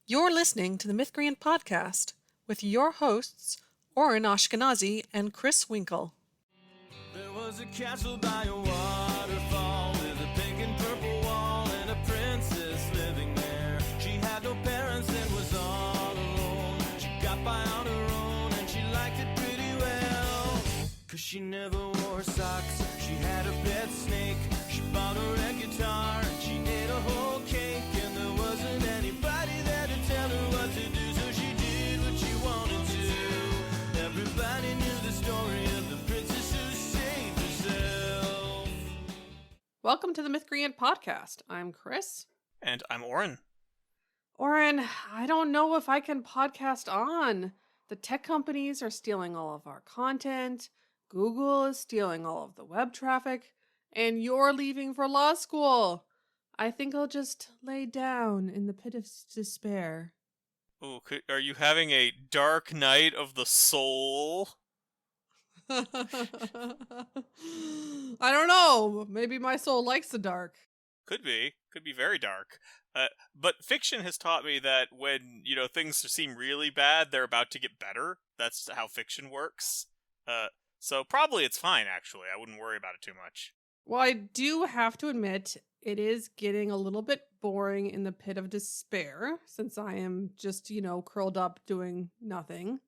You're listening to the Mythcreants Podcast with your hosts, Oren Ashkenazi and Chris Winkle. There was a castle by a waterfall with a pink and purple wall and a princess living there. She had no parents and was all alone. She got by on her own and she liked it pretty well. 'Cause she never wore socks. She had a pet snake. She bought a red guitar and she ate a whole cake. And there wasn't anybody there to tell her what to do, so she did what she wanted to. Everybody knew the story of the princess who saved herself. Welcome to the Mythcreants Podcast. I'm Chris. And I'm Oren. Oren, I don't know if I can podcast on. The tech companies are stealing all of our content. Google is stealing all of the web traffic. And you're leaving for law school. I think I'll just lay down in the pit of despair. Ooh, are you having a dark night of the soul? I don't know. Maybe my soul likes the dark. Could be very dark. But fiction has taught me that when, things seem really bad, they're about to get better. That's how fiction works. So probably it's fine, actually. I wouldn't worry about it too much. Well, I do have to admit, it is getting a little bit boring in the pit of despair, since I am just, curled up doing nothing.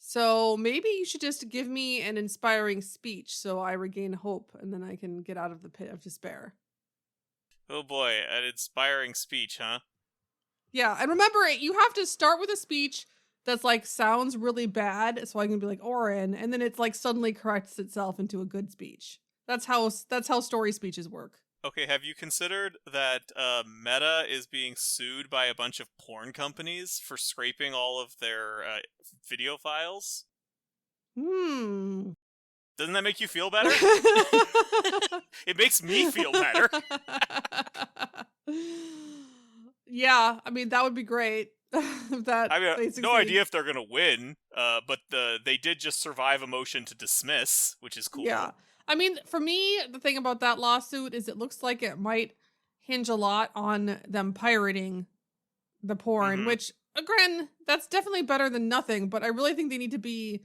So maybe you should just give me an inspiring speech so I regain hope, and then I can get out of the pit of despair. Oh boy, an inspiring speech, huh? Yeah, and remember, you have to start with a speech that's sounds really bad, so I can be like, Oren, and then it's suddenly corrects itself into a good speech. That's how story speeches work. Okay, have you considered that Meta is being sued by a bunch of porn companies for scraping all of their video files? Doesn't that make you feel better? It makes me feel better. Yeah, I mean, that would be great. No idea if they're going to win, but they did just survive a motion to dismiss, which is cool. Yeah. I mean, for me, the thing about that lawsuit is it looks like it might hinge a lot on them pirating the porn, which, again, that's definitely better than nothing, but I really think they need to be,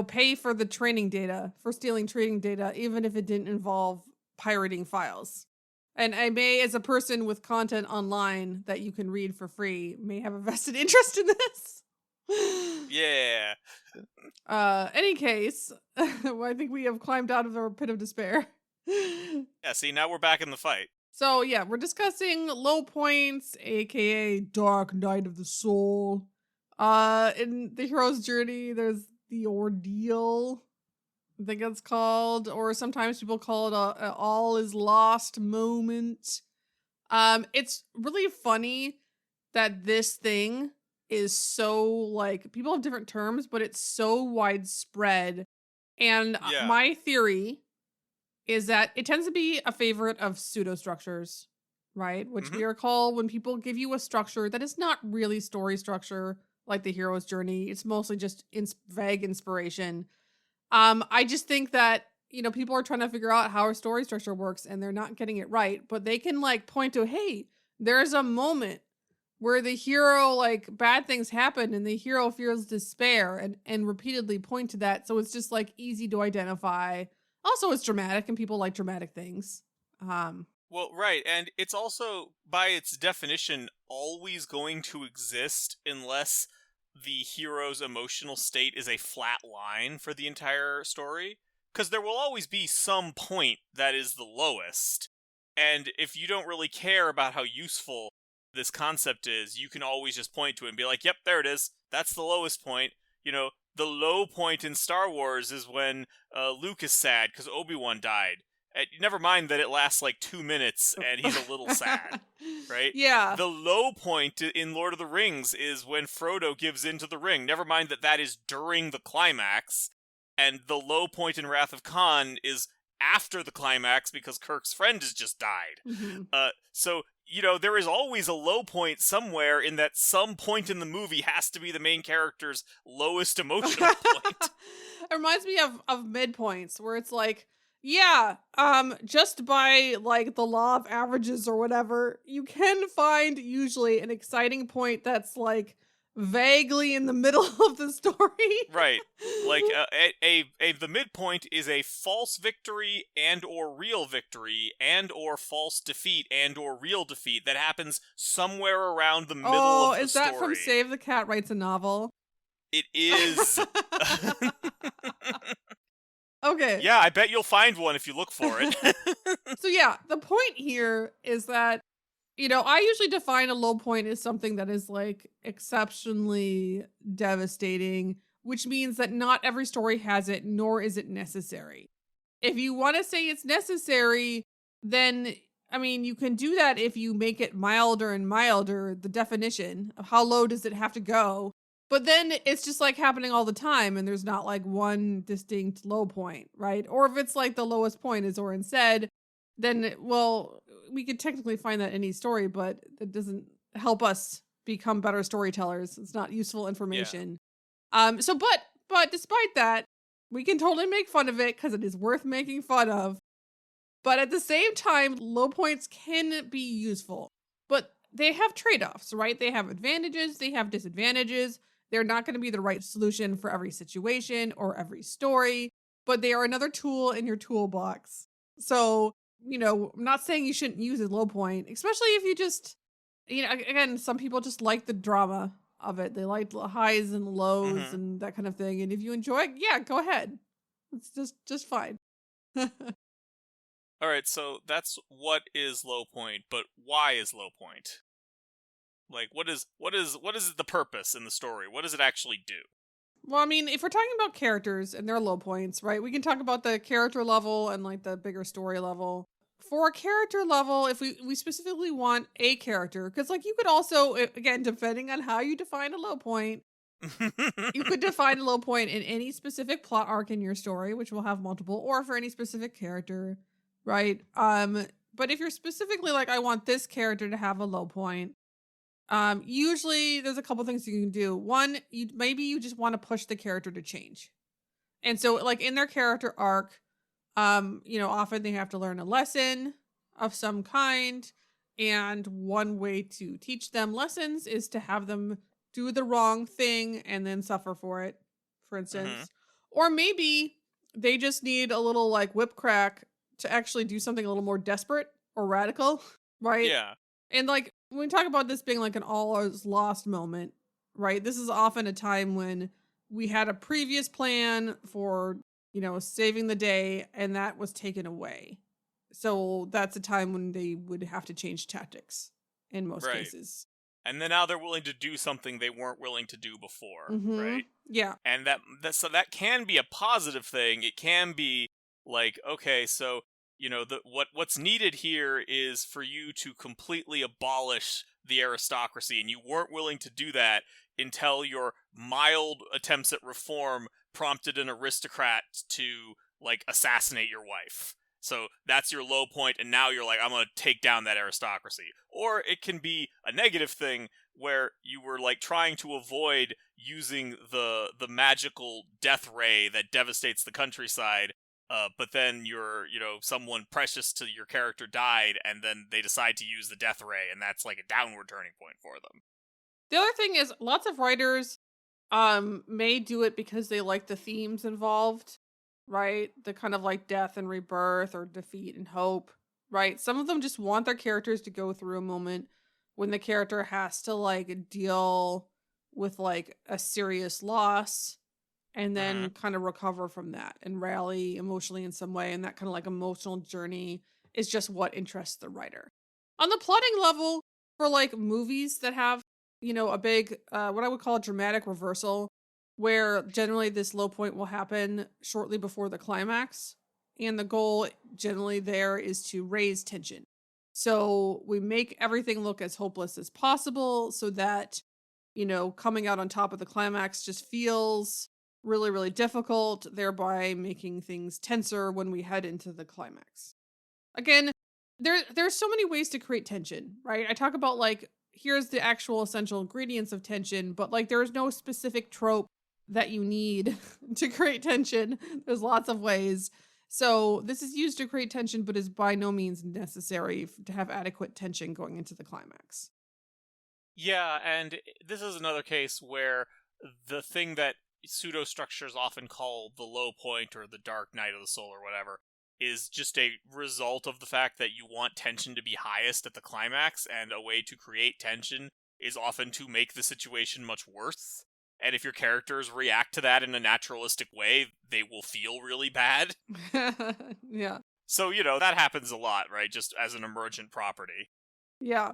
pay for the training data, for stealing training data, even if it didn't involve pirating files. And I may, as a person with content online that you can read for free, may have a vested interest in this. Yeah. Any case, I think we have climbed out of our pit of despair. Yeah, see, now we're back in the fight. So, yeah, we're discussing low points, aka Dark Night of the Soul. In the hero's journey, there's the ordeal, I think it's called, or sometimes people call it a all is lost moment. It's really funny that this thing is so, people have different terms, but it's so widespread. And my theory is that it tends to be a favorite of pseudostructures, right? Which we are called when people give you a structure that is not really story structure, like the hero's journey. It's mostly just vague inspiration. I just think that, people are trying to figure out how a story structure works and they're not getting it right, but they can point to, hey, there's a moment where the hero, bad things happen and the hero feels despair and repeatedly point to that. So it's just easy to identify. Also, it's dramatic and people like dramatic things. Well, right. And it's also, by its definition, always going to exist unless the hero's emotional state is a flat line for the entire story. Because there will always be some point that is the lowest. And if you don't really care about how useful this concept is, you can always just point to it and be like, yep, there it is. That's the lowest point. The low point in Star Wars is when Luke is sad because Obi-Wan died. Never mind that it lasts 2 minutes and he's a little sad, right? Yeah. The low point in Lord of the Rings is when Frodo gives into the ring. Never mind that is during the climax. And the low point in Wrath of Khan is after the climax because Kirk's friend has just died. So, there is always a low point somewhere in that some point in the movie has to be the main character's lowest emotional point. It reminds me of midpoints where it's Yeah, just by like the law of averages or whatever, you can find usually an exciting point that's like vaguely in the middle of the story. Right. Like the midpoint is a false victory and or real victory and or false defeat and or real defeat that happens somewhere around the middle of the is that story. from Save the Cat Writes a Novel? It is. Okay. Yeah, I bet you'll find one if you look for it. So yeah, the point here is that, I usually define a low point as something that is like exceptionally devastating, which means that not every story has it, nor is it necessary. If you want to say it's necessary, then, you can do that if you make it milder and milder, the definition of how low does it have to go. But then it's just like happening all the time and there's not like one distinct low point, right? Or if it's like the lowest point, as Oren said, then, well, we could technically find that in any story, but it doesn't help us become better storytellers. It's not useful information. Yeah. But despite that, we can totally make fun of it because it is worth making fun of. But at the same time, low points can be useful, but they have trade-offs, right? They have advantages, they have disadvantages. They're not going to be the right solution for every situation or every story, but they are another tool in your toolbox. So, I'm not saying you shouldn't use a low point, especially if you just, again, some people just like the drama of it. They like the highs and lows and that kind of thing. And if you enjoy it, yeah, go ahead. It's just fine. All right, so that's what is low point, but why is low point? Like, what is the purpose in the story? What does it actually do? Well, if we're talking about characters and their low points, right? We can talk about the character level and like the bigger story level. For a character level, if we specifically want a character, because like you could also, again, depending on how you define a low point, you could define a low point in any specific plot arc in your story, which will have multiple, or for any specific character, right? But if you're specifically like, I want this character to have a low point, usually there's a couple things you can do. One, maybe you just want to push the character to change. And so like in their character arc, often they have to learn a lesson of some kind. And one way to teach them lessons is to have them do the wrong thing and then suffer for it, for instance. Or maybe they just need a little like whip crack to actually do something a little more desperate or radical, right? Yeah. And like, when we talk about this being like an all is lost moment, right? This is often a time when we had a previous plan for, saving the day and that was taken away. So that's a time when they would have to change tactics in most cases. And then now they're willing to do something they weren't willing to do before, right? Yeah. And that can be a positive thing. It can be like, okay, so what's needed here is for you to completely abolish the aristocracy, and you weren't willing to do that until your mild attempts at reform prompted an aristocrat to like assassinate your wife. So that's your low point, and now you're like, I'm going to take down that aristocracy. Or it can be a negative thing where you were like trying to avoid using the magical death ray that devastates the countryside. But then someone precious to your character died, and then they decide to use the death ray, and that's like a downward turning point for them. The other thing is, lots of writers may do it because they like the themes involved, right? The kind of like death and rebirth or defeat and hope, right? Some of them just want their characters to go through a moment when the character has to like deal with like a serious loss and then kind of recover from that and rally emotionally in some way. And that kind of like emotional journey is just what interests the writer. On the plotting level, for like movies that have, a big, what I would call a dramatic reversal, where generally this low point will happen shortly before the climax. And the goal generally there is to raise tension. So we make everything look as hopeless as possible so that, coming out on top of the climax just feels really, really difficult, thereby making things tenser when we head into the climax. Again, there's so many ways to create tension, right? I talk about like, here's the actual essential ingredients of tension, but like there's no specific trope that you need to create tension. There's lots of ways. So this is used to create tension, but is by no means necessary to have adequate tension going into the climax. Yeah, and this is another case where the thing that pseudo-structures often call the low point or the dark night of the soul or whatever is just a result of the fact that you want tension to be highest at the climax, and a way to create tension is often to make the situation much worse. And if your characters react to that in a naturalistic way, they will feel really bad. Yeah. So, that happens a lot, right? Just as an emergent property. Yeah.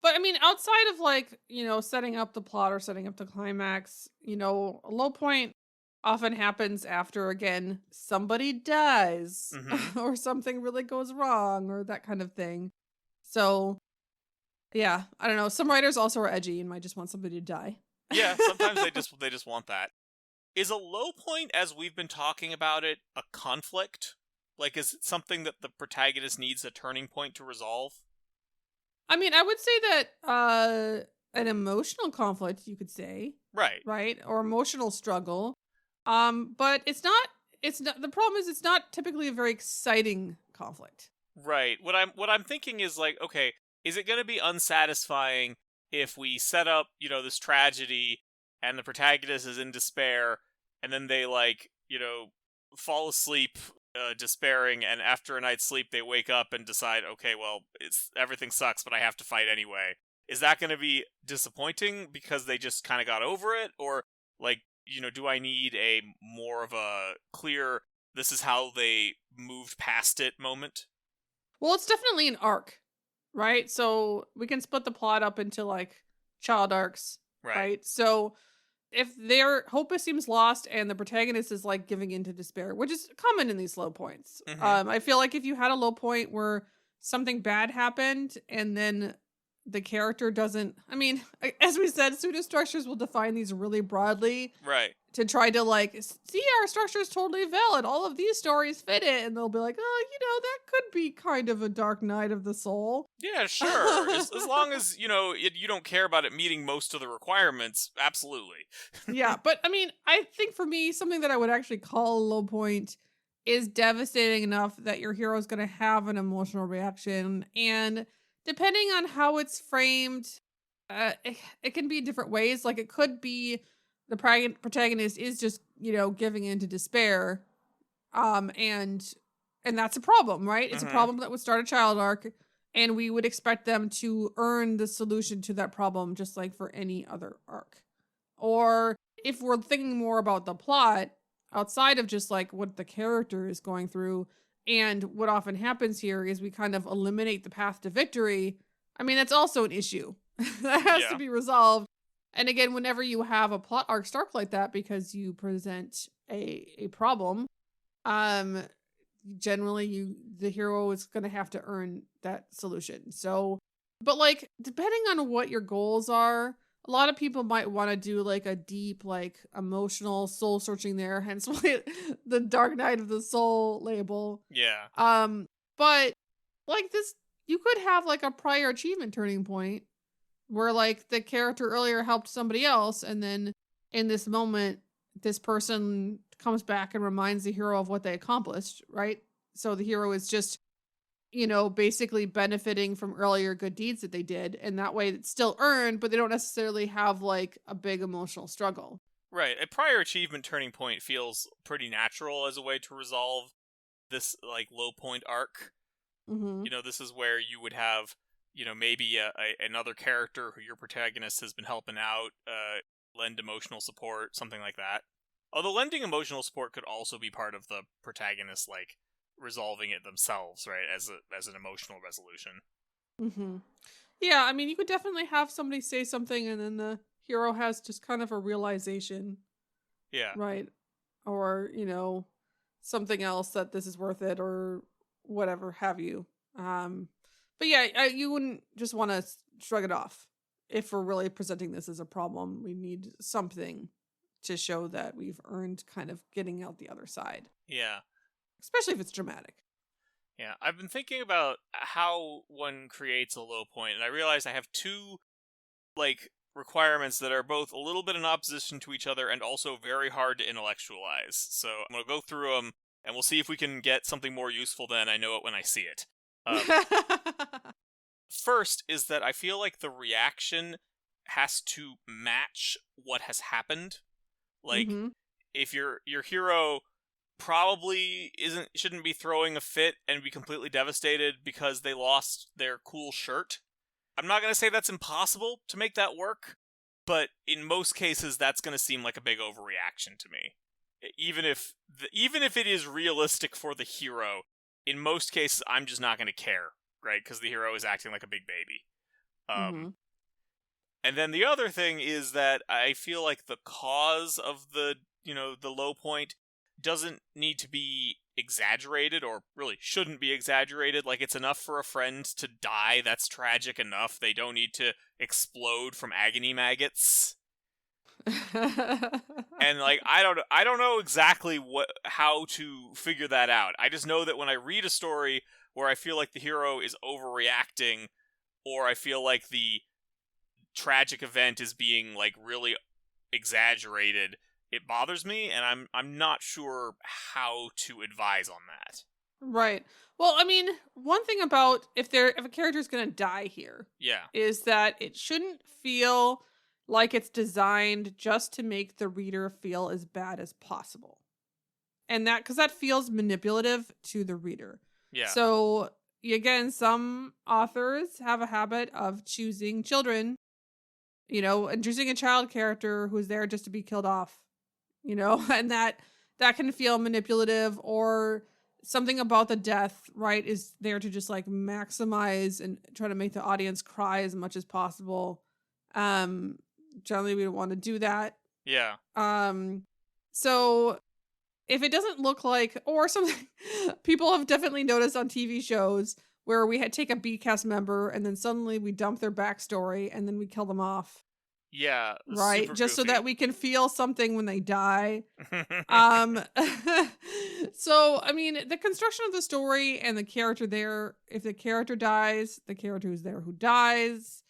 But I mean, outside of setting up the plot or setting up the climax, a low point often happens after, again, somebody dies or something really goes wrong or that kind of thing. So, yeah, I don't know. Some writers also are edgy and might just want somebody to die. Yeah, sometimes they just want that. Is a low point, as we've been talking about it, a conflict? Like, is it something that the protagonist needs a turning point to resolve? I mean, I would say that an emotional conflict, you could say. Right? Or emotional struggle. But it's not the problem is it's not typically a very exciting conflict. Right. What I'm thinking is like, okay, is it going to be unsatisfying if we set up, this tragedy and the protagonist is in despair and then they fall asleep despairing, and after a night's sleep they wake up and decide, okay, well, everything sucks, but I have to fight anyway. Is that going to be disappointing because they just kind of got over it? Or do I need a more of a clear, this is how they moved past it moment? Well, it's definitely an arc, right? So we can split the plot up into child arcs, right? So if their hope seems lost and the protagonist is giving into despair, which is common in these low points. I feel like if you had a low point where something bad happened and then the character doesn't, as we said, pseudostructures will define these really broadly. Right. To try to see, our structure is totally valid. All of these stories fit it. And they'll be like, oh, that could be kind of a dark night of the soul. Yeah, sure. as long as, you don't care about it meeting most of the requirements, absolutely. Yeah, but I think for me, something that I would actually call a low point is devastating enough that your hero is going to have an emotional reaction. And depending on how it's framed, it can be different ways. It could be the protagonist is just, giving into despair. And that's a problem, right? It's a problem that would start a child arc, and we would expect them to earn the solution to that problem just like for any other arc. Or if we're thinking more about the plot outside of just what the character is going through, and what often happens here is we kind of eliminate the path to victory. That's also an issue that has to be resolved. And again, whenever you have a plot arc start like that because you present a problem, generally the hero is going to have to earn that solution. So, but depending on what your goals are, a lot of people might want to do a deep, emotional soul searching there, hence why the Dark Night of the Soul label. Yeah. But this, you could have a prior achievement turning point where the character earlier helped somebody else, and then in this moment, this person comes back and reminds the hero of what they accomplished, right? So the hero is just, basically benefiting from earlier good deeds that they did, and that way it's still earned, but they don't necessarily have a big emotional struggle. Right. A prior achievement turning point feels pretty natural as a way to resolve this low point arc. This is where you would have, maybe another character who your protagonist has been helping out, lend emotional support, something like that. Although lending emotional support could also be part of the protagonist, resolving it themselves, right, as an emotional resolution. Yeah, you could definitely have somebody say something and then the hero has just kind of a realization. Yeah. Right. Or, something else that this is worth it or whatever have you. But yeah, you wouldn't just want to shrug it off. If we're really presenting this as a problem, we need something to show that we've earned kind of getting out the other side. Yeah. Especially if it's dramatic. Yeah, I've been thinking about how one creates a low point, and I realized I have two, requirements that are both a little bit in opposition to each other and also very hard to intellectualize. So I'm going to go through them And we'll see if we can get something more useful than I know it when I see it. First is that I feel like the reaction has to match what has happened. Like, if your hero probably shouldn't be throwing a fit and be completely devastated because they lost their cool shirt. I'm not going to say that's impossible to make that work, but in most cases that's going to seem like a big overreaction to me. Even if it is realistic for the hero, in most cases I'm just not going to care, right? Because the hero is acting like a big baby. And then the other thing is that I feel like the cause of the low point doesn't need to be exaggerated, or really shouldn't be exaggerated. Like, it's enough for a friend to die. That's tragic enough. They don't need to explode from agony maggots. And like, I don't know exactly how to figure that out. I just know that when I read a story where I feel like the hero is overreacting, or I feel like the tragic event is being like really exaggerated, it bothers me, and I'm not sure how to advise on that. Right. Well, I mean, one thing about if a character is going to die here, is that it shouldn't feel like it's designed just to make the reader feel as bad as possible, and because that feels manipulative to the reader. Yeah. So again, some authors have a habit of choosing children, and choosing a child character who's there just to be killed off. And that can feel manipulative, or something about the death, right, is there to just like maximize and try to make the audience cry as much as possible. Generally we don't want to do that. Yeah. So if it doesn't look like, or something people have definitely noticed on TV shows where we take a B cast member and then suddenly we dump their backstory and then we kill them off. Yeah. Right. Just goofy. So that we can feel something when they die. So, I mean, the construction of the story and the character there, if the character dies, the character who's there who dies,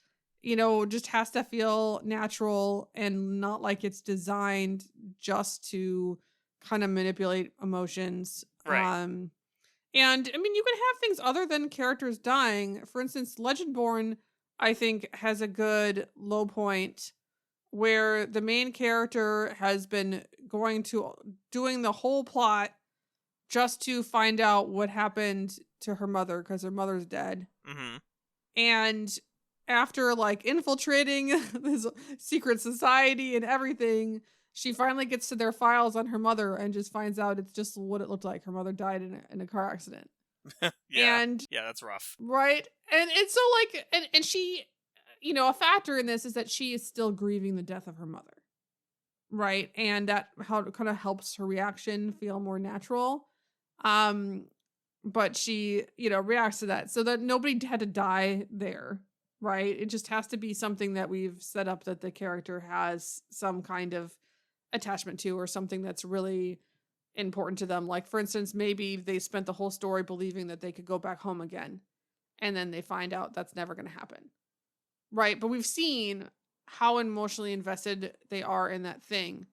just has to feel natural and not like it's designed just to kind of manipulate emotions. Right. And I mean, you can have things other than characters dying. For instance, Legendborn, I think, has a good low point where the main character has been doing the whole plot just to find out what happened to her mother because her mother's dead. Mm-hmm. And after like infiltrating this secret society and everything, she finally gets to their files on her mother and just finds out it's just what it looked like. Her mother died in a car accident. Yeah, that's rough. Right. And so like, and she, a factor in this is that she is still grieving the death of her mother. Right. And that how it kind of helps her reaction feel more natural. But she, reacts to that so that nobody had to die there. Right. It just has to be something that we've set up that the character has some kind of attachment to, or something that's really important to them. Like, for instance, maybe they spent the whole story believing that they could go back home again, and then they find out that's never going to happen. Right. But we've seen how emotionally invested they are in that thing.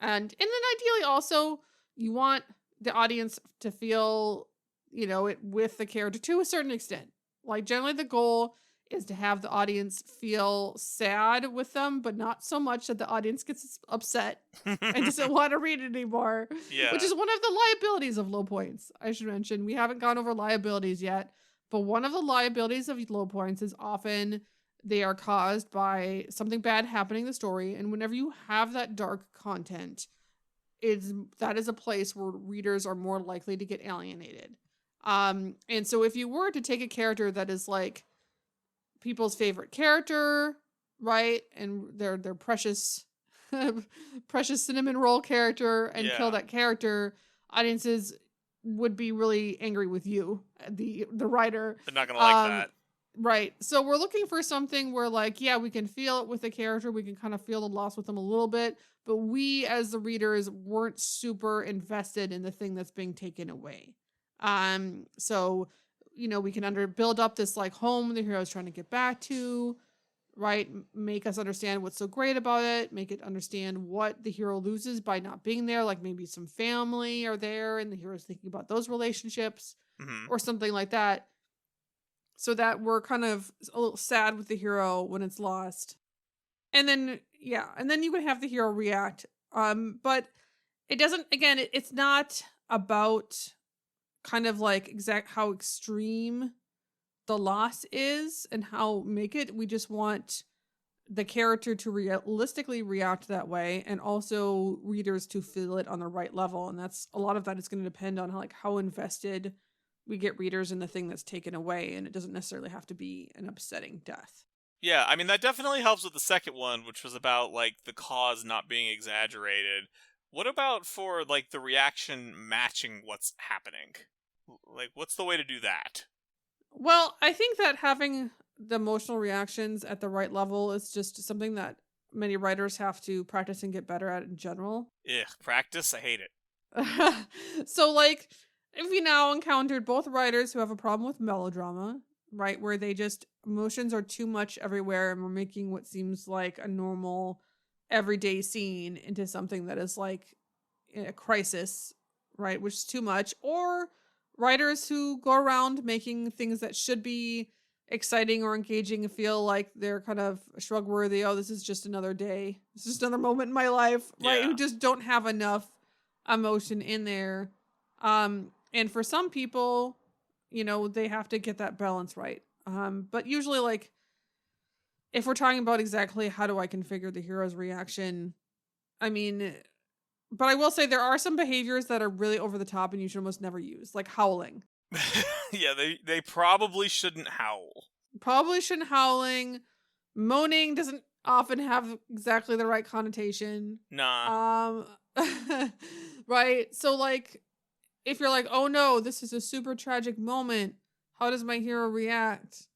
And then ideally also you want the audience to feel, it with the character to a certain extent. Like, generally the goal is to have the audience feel sad with them, but not so much that the audience gets upset and doesn't want to read it anymore. Yeah. Which is one of the liabilities of low points. I should mention, we haven't gone over liabilities yet, but one of the liabilities of low points is often they are caused by something bad happening in the story. And whenever you have that dark content, that is a place where readers are more likely to get alienated. And so if you were to take a character that is like people's favorite character, right, and their precious precious cinnamon roll character, and kill that character, audiences would be really angry with you, the writer. They're not gonna like that. Right. So we're looking for something where, like, yeah, we can feel it with the character, we can kind of feel the loss with them a little bit, but we as the readers weren't super invested in the thing that's being taken away. So we can build up this like home the hero's trying to get back to, right? Make us understand what's so great about it, make it understand what the hero loses by not being there, like maybe some family are there and the hero's thinking about those relationships or something like that, so that we're kind of a little sad with the hero when it's lost. And then you would have the hero react. But it doesn't, again, it's not about kind of like how extreme the loss is and how make it. We just want the character to realistically react that way, and also readers to feel it on the right level. And that's a lot of that is going to depend on how invested we get readers in the thing that's taken away, and it doesn't necessarily have to be an upsetting death. Yeah, I mean, that definitely helps with the second one, which was about, like, the cause not being exaggerated. What about for, like, the reaction matching what's happening? Like, what's the way to do that? Well, I think that having the emotional reactions at the right level is just something that many writers have to practice and get better at in general. Ugh, practice? I hate it. So, like, if we now encountered both writers who have a problem with melodrama, right, where they just, emotions are too much everywhere and we're making what seems like a normal everyday scene into something that is like a crisis, right, which is too much, or writers who go around making things that should be exciting or engaging and feel like they're kind of shrug worthy, oh, this is just another day, this is just another moment in my life, right, who just don't have enough emotion in there. And for some people, they have to get that balance right. But usually, like, if we're talking about exactly how do I configure the hero's reaction, I mean, but I will say there are some behaviors that are really over the top and you should almost never use, like howling. Yeah, they probably shouldn't howl. Probably shouldn't howling. Moaning doesn't often have exactly the right connotation. Nah. Right? So, like, if you're like, oh no, this is a super tragic moment, how does my hero react?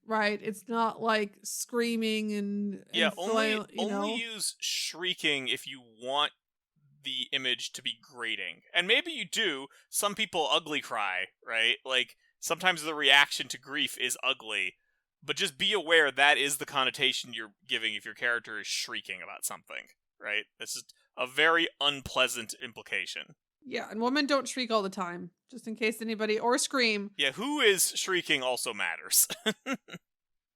Right? It's not like screaming and only use shrieking if you want the image to be grating. And maybe you do. Some people ugly cry, right? Like, sometimes the reaction to grief is ugly. But just be aware that is the connotation you're giving if your character is shrieking about something, right? This is a very unpleasant implication. Yeah, and women don't shriek all the time, just in case anybody, or scream. Yeah, who is shrieking also matters.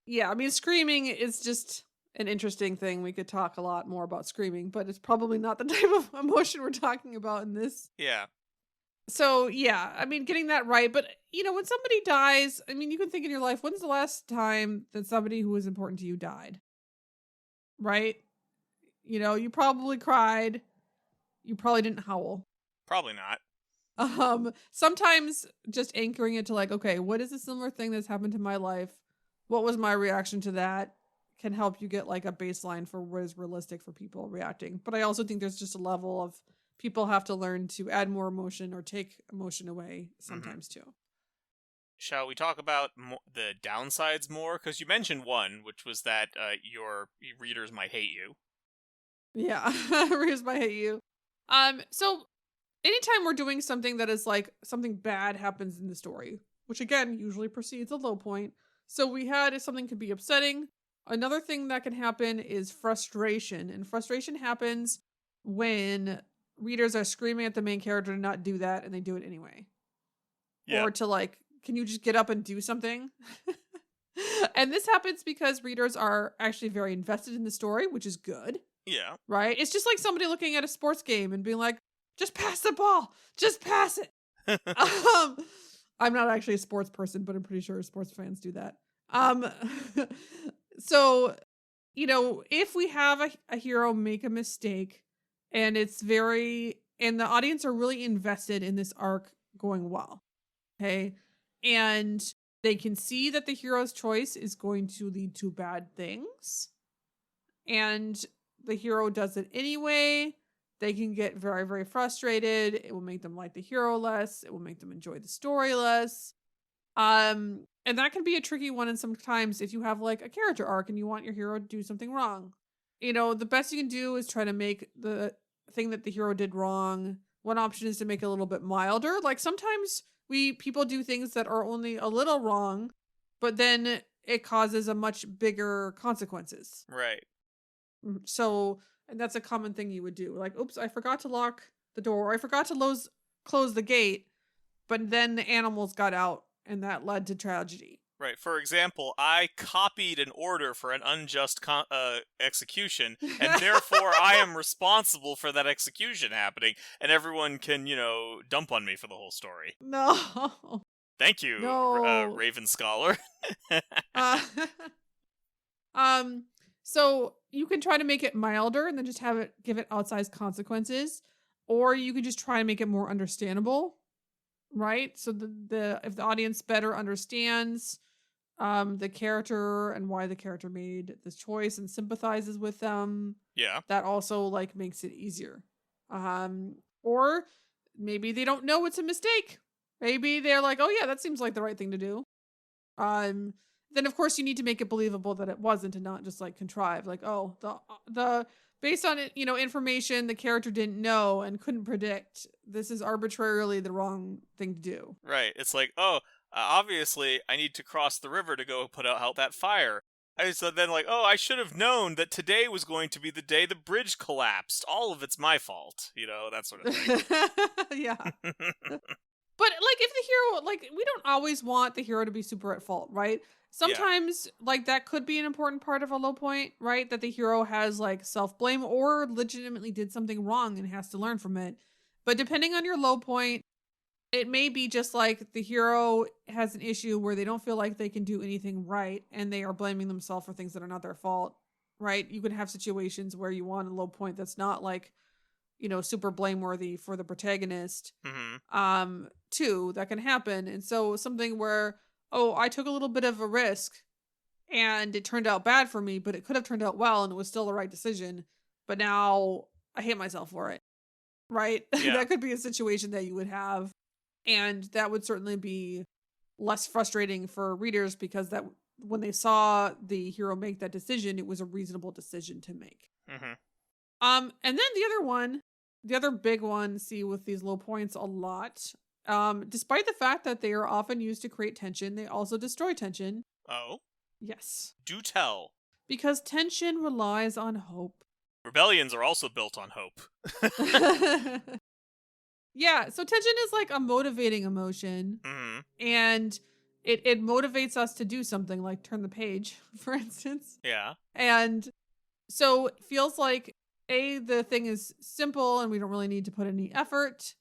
Yeah, I mean, screaming is just an interesting thing. We could talk a lot more about screaming, but it's probably not the type of emotion we're talking about in this. Yeah. So, yeah, I mean, getting that right. But, when somebody dies, I mean, you can think in your life, when's the last time that somebody who was important to you died? Right? You probably cried. You probably didn't howl. Probably not. Sometimes just anchoring it to like, okay, what is a similar thing that's happened to my life? What was my reaction to that? Can help you get like a baseline for what is realistic for people reacting. But I also think there's just a level of people have to learn to add more emotion or take emotion away sometimes too. Shall we talk about the downsides more? Because you mentioned one, which was that your readers might hate you. Yeah, readers might hate you. So anytime we're doing something that is like something bad happens in the story, which again usually precedes a low point. So we had something could be upsetting. Another thing that can happen is frustration. And frustration happens when readers are screaming at the main character to not do that and they do it anyway. Yeah. Or to like, can you just get up and do something? And this happens because readers are actually very invested in the story, which is good. Yeah. Right? It's just like somebody looking at a sports game and being like, just pass the ball. Just pass it. I'm not actually a sports person, but I'm pretty sure sports fans do that. So, if we have a hero make a mistake and and the audience are really invested in this arc going well, okay? And they can see that the hero's choice is going to lead to bad things. And the hero does it anyway. They can get very, very frustrated. It will make them like the hero less. It will make them enjoy the story less. And that can be a tricky one. And sometimes if you have like a character arc and you want your hero to do something wrong, the best you can do is try to make the thing that the hero did wrong. One option is to make it a little bit milder. Like sometimes people do things that are only a little wrong, but then it causes a much bigger consequences. Right. So, and that's a common thing you would do. Like, oops, I forgot to lock the door, or I forgot to close the gate, but then the animals got out, and that led to tragedy. Right. For example, I copied an order for an unjust execution, and therefore I am responsible for that execution happening, and everyone can, dump on me for the whole story. No. Thank you, No. Raven Scholar. So you can try to make it milder and then just give it outsized consequences, or you can just try and make it more understandable, right? So if the audience better understands the character and why the character made this choice and sympathizes with them, yeah, that also like makes it easier. Or maybe they don't know it's a mistake. Maybe they're like, oh yeah, that seems like the right thing to do. Then of course you need to make it believable that it wasn't, and not just like contrive. Like, oh, the based on it, information the character didn't know and couldn't predict. This is arbitrarily the wrong thing to do. Right. It's like, obviously I need to cross the river to go put out that fire. So then like, I should have known that today was going to be the day the bridge collapsed. All of it's my fault. That sort of thing. Yeah. But like, if the hero, like, we don't always want the hero to be super at fault, right? Sometimes like that could be an important part of a low point, right? That the hero has like self-blame or legitimately did something wrong and has to learn from it. But depending on your low point, it may be just like the hero has an issue where they don't feel like they can do anything right, and they are blaming themselves for things that are not their fault, right? You can have situations where you want a low point that's not like, super blameworthy for the protagonist. Mm-hmm. Too, that can happen. And so something where, I took a little bit of a risk and it turned out bad for me, but it could have turned out well and it was still the right decision. But now I hate myself for it, right? Yeah. That could be a situation that you would have. And that would certainly be less frustrating for readers, because that when they saw the hero make that decision, it was a reasonable decision to make. Mm-hmm. And then the other big one, see with these low points a lot, despite the fact that they are often used to create tension, they also destroy tension. Oh? Yes. Do tell. Because tension relies on hope. Rebellions are also built on hope. Yeah, so tension is like a motivating emotion. Mm-hmm. And it motivates us to do something, like turn the page, for instance. Yeah. And so it feels like, the thing is simple and we don't really need to put any effort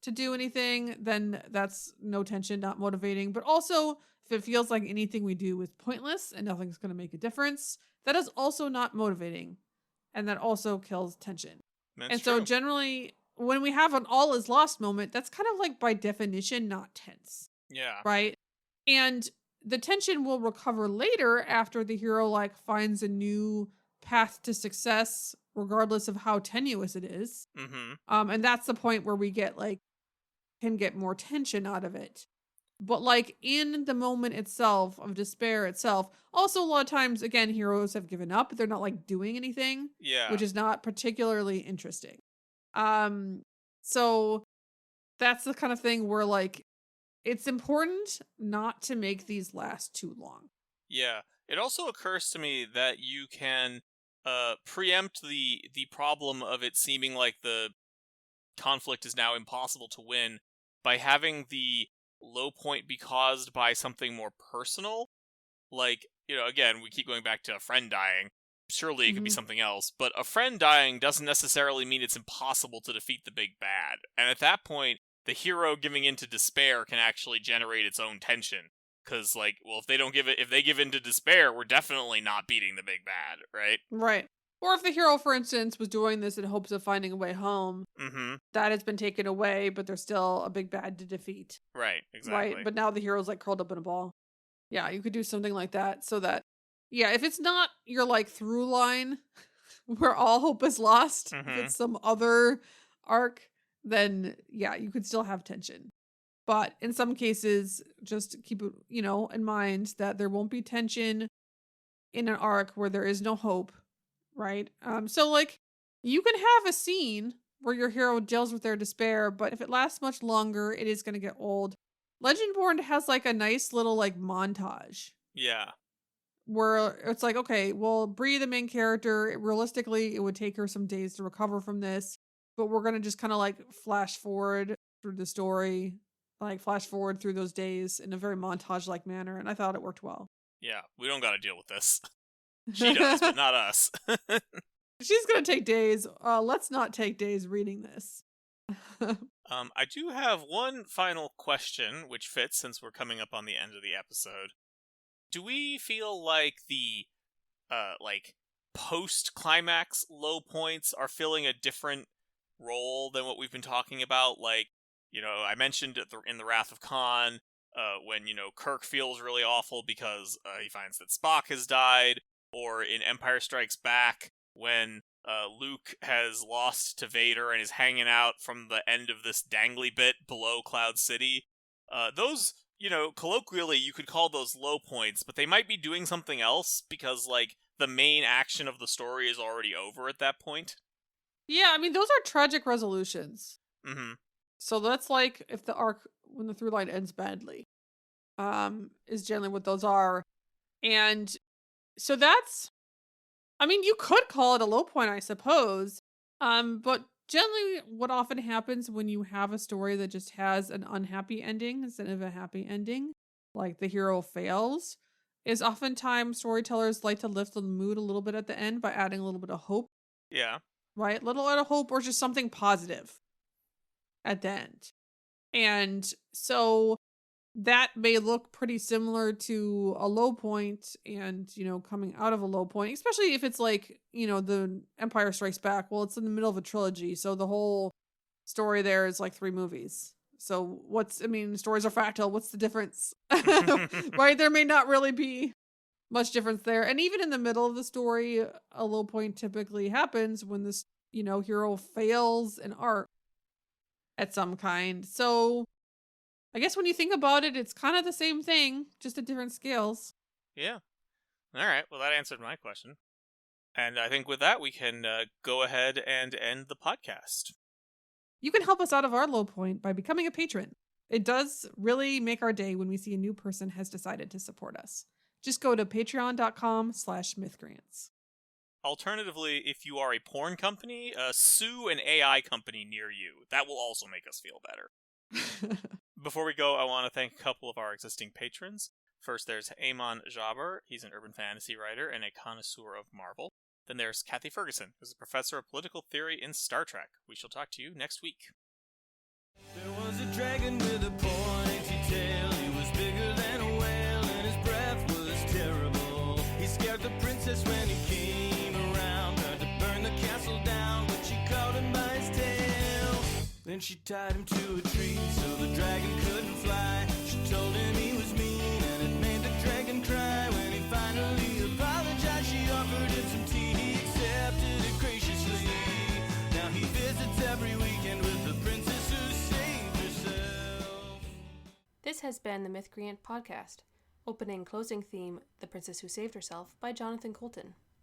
to do anything, then that's no tension, not motivating. But also, if it feels like anything we do is pointless and nothing's going to make a difference, that is also not motivating. And that also kills tension. That's and true. so generally, when we have an all is lost moment, that's kind of like by definition not tense. Yeah. Right? And the tension will recover later after the hero like finds a new path to success, regardless of how tenuous it is. Mm-hmm. And that's the point where we can get more tension out of it. But like in the moment itself of despair itself, also a lot of times, again, heroes have given up. They're not like doing anything, which is not particularly interesting. So that's the kind of thing where like it's important not to make these last too long. Yeah. It also occurs to me that you can preempt the problem of it seeming like the conflict is now impossible to win by having the low point be caused by something more personal. Like, again, we keep going back to a friend dying. Surely it could be something else, but a friend dying doesn't necessarily mean it's impossible to defeat the big bad. And at that point, the hero giving into despair can actually generate its own tension. Because, like, well, if they give in to despair, we're definitely not beating the big bad, right? Right. Or if the hero, for instance, was doing this in hopes of finding a way home, that has been taken away, but there's still a big bad to defeat. Right, exactly. Right, but now the hero's like curled up in a ball. Yeah, you could do something like that so that, if it's not your like through line where all hope is lost, if it's some other arc, then you could still have tension. But in some cases, just keep it, in mind that there won't be tension in an arc where there is no hope, right? So like you can have a scene where your hero deals with their despair, but if it lasts much longer, it is going to get old. Legendborn has like a nice little like montage. Yeah. where it's like, okay, well, Bree, the main character, realistically, it would take her some days to recover from this, but we're going to just kind of like flash forward through the story, like flash forward through those days in a very montage-like manner, and I thought it worked well. Yeah, we don't got to deal with this. She does, but not us. She's going to take days. Let's not take days reading this. I do have one final question, which fits since we're coming up on the end of the episode. Do we feel like the, post-climax low points are filling a different role than what we've been talking about? Like, I mentioned in The Wrath of Khan, when, Kirk feels really awful because he finds that Spock has died, or in Empire Strikes Back, when Luke has lost to Vader and is hanging out from the end of this dangly bit below Cloud City. Those, colloquially you could call those low points, but they might be doing something else because, like, the main action of the story is already over at that point. Yeah, I mean, those are tragic resolutions. Mm-hmm. So that's like if the arc, when the through line ends badly, is generally what those are. And so that's, I mean, you could call it a low point, I suppose. But generally what often happens when you have a story that just has an unhappy ending instead of a happy ending, like the hero fails, is oftentimes storytellers like to lift the mood a little bit at the end by adding a little bit of hope. Yeah. Right? Little bit of hope or just something positive at the end. And so that may look pretty similar to a low point and, coming out of a low point, especially if it's like, the Empire Strikes Back. Well, it's in the middle of a trilogy. So the whole story there is like 3 movies. So stories are fractal. What's the difference? Right? There may not really be much difference there. And even in the middle of the story, a low point typically happens when this, hero fails an arc at some kind. So I guess when you think about it, it's kind of the same thing, just at different scales. Yeah. All right. Well, that answered my question. And I think with that, we can go ahead and end the podcast. You can help us out of our low point by becoming a patron. It does really make our day when we see a new person has decided to support us. Just go to patreon.com/mythcreants. Alternatively, if you are a porn company, sue an AI company near you. That will also make us feel better. Before we go, I want to thank a couple of our existing patrons. First, there's Eamon Jaber. He's an urban fantasy writer and a connoisseur of Marvel. Then there's Kathy Ferguson, who's a professor of political theory in Star Trek. We shall talk to you next week. There was a dragon with a pointy tail. He was bigger than a whale, and his breath was terrible. He scared the princess when he came around. Tried to burn the castle down, but she caught him by his tail. Then she tied him to a tree so the dragon couldn't fly. She told him he was mean, and it made the dragon cry. When he finally apologized, she offered him some tea. He accepted it graciously. Now he visits every weekend with the princess who saved herself. This has been the Mythcreant Podcast. Opening closing theme, The Princess Who Saved Herself by Jonathan Colton.